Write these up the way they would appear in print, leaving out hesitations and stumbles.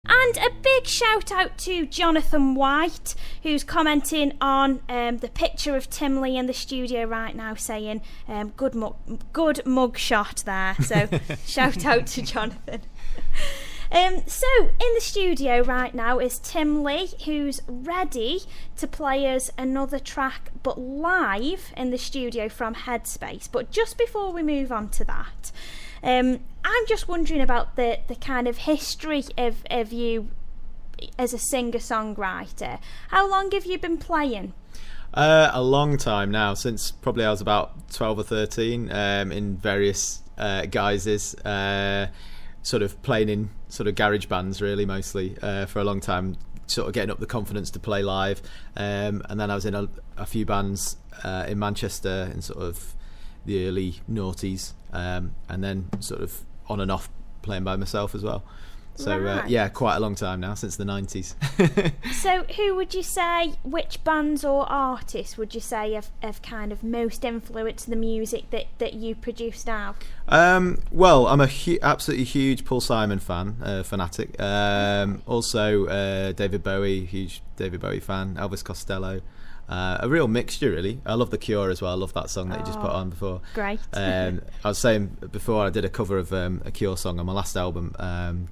And a big shout out to Jonathan White, who's commenting on the picture of Tim Lee in the studio right now, saying good mug shot there. So shout out to Jonathan. So in the studio right now is Tim Lee, who's ready to play us another track, but live in the studio from Headspace. But just before we move on to that, I'm just wondering about the kind of history of you as a singer-songwriter. How long have you been playing? A long time now, since probably I was about 12 or 13, in various guises, sort of playing in sort of garage bands really mostly for a long time, sort of getting up the confidence to play live, and then I was in a few bands in Manchester in sort of the early noughties, and then sort of on and off playing by myself as well. So Right. quite a long time now, since the 90s. So who would you say, which bands or artists would you say have kind of most influenced the music that you produce now? Well, I'm a absolutely huge Paul Simon fanatic. Also David Bowie, huge David Bowie fan. Elvis Costello. A real mixture, really. I love The Cure as well. I love that song that you just put on before. Great. I was saying before, I did a cover of a Cure song on my last album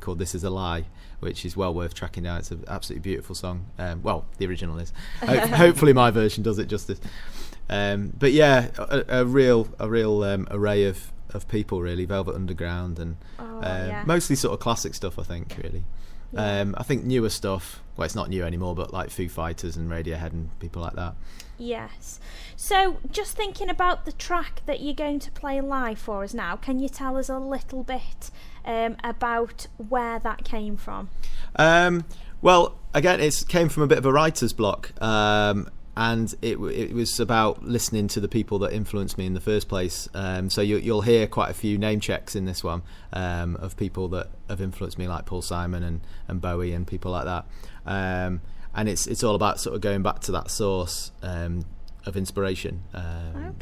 called This Is a Lie, which is well worth tracking down. It's an absolutely beautiful song. Well, the original is. Hopefully my version does it justice. But yeah, a real array of people, really. Velvet Underground and mostly sort of classic stuff, I think, really. Yeah. I think newer stuff, well, it's not new anymore, but like Foo Fighters and Radiohead and people like that. Yes. So just thinking about the track that you're going to play live for us now, can you tell us a little bit about where that came from? Well, again, it came from a bit of a writer's block, and it was about listening to the people that influenced me in the first place. So you'll hear quite a few name checks in this one of people that have influenced me, like Paul Simon and Bowie and people like that. And it's all about sort of going back to that source of inspiration.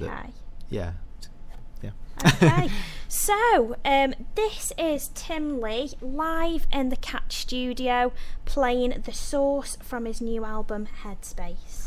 Okay. Yeah. Okay. So this is Tim Lee live in the Catch Studio playing The Source from his new album Headspace.